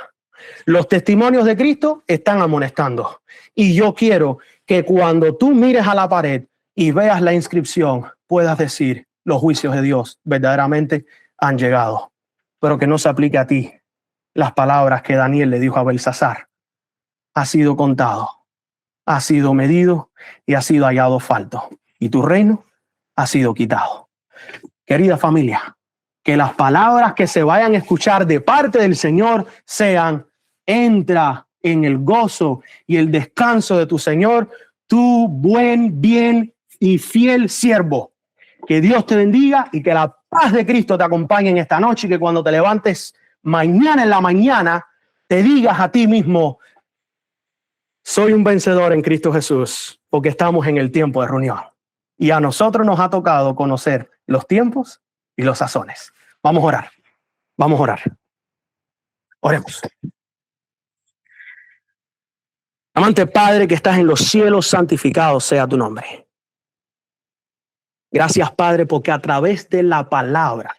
Los testimonios de Cristo están amonestando. Y yo quiero que cuando tú mires a la pared y veas la inscripción, puedas decir, los juicios de Dios verdaderamente han llegado. Pero que no se aplique a ti las palabras que Daniel le dijo a Belsasar. Ha sido contado, ha sido medido y ha sido hallado falto. Y tu reino ha sido quitado. Querida familia, que las palabras que se vayan a escuchar de parte del Señor sean: entra en el gozo y el descanso de tu Señor, tu buen, bien y fiel siervo. Que Dios te bendiga y que la paz de Cristo te acompañe en esta noche, y que cuando te levantes mañana en la mañana te digas a ti mismo: soy un vencedor en Cristo Jesús, porque estamos en el tiempo de reunión. Y a nosotros nos ha tocado conocer los tiempos y los sazones. Vamos a orar. Vamos a orar. Oremos. Amante Padre que estás en los cielos, santificado sea tu nombre. Gracias, Padre, porque a través de la palabra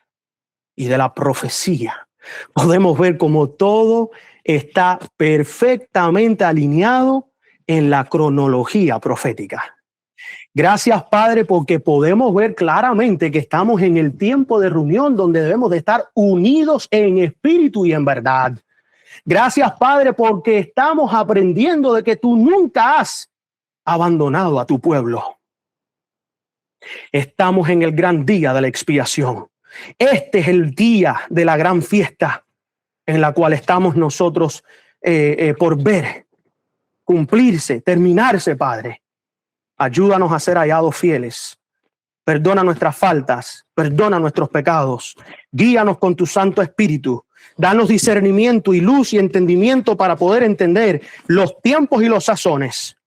y de la profecía podemos ver cómo todo está perfectamente alineado en la cronología profética. Gracias, Padre, porque podemos ver claramente que estamos en el tiempo de reunión donde debemos de estar unidos en espíritu y en verdad. Gracias, Padre, porque estamos aprendiendo de que tú nunca has abandonado a tu pueblo. Estamos en el gran día de la expiación. Este es el día de la gran fiesta en la cual estamos nosotros por ver cumplirse, terminarse, Padre. Ayúdanos a ser hallados fieles. Perdona nuestras faltas, perdona nuestros pecados. Guíanos con tu Santo Espíritu. Danos discernimiento y luz y entendimiento para poder entender los tiempos y los sazones.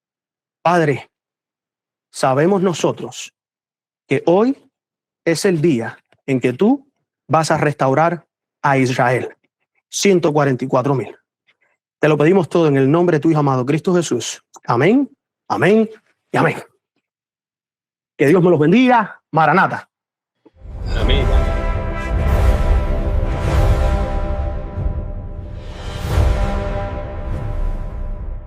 Padre, sabemos nosotros que hoy es el día en que tú vas a restaurar a Israel. 144,000. Te lo pedimos todo en el nombre de tu Hijo amado, Cristo Jesús. Amén, amén y amén. Que Dios me los bendiga. Maranata. Amén.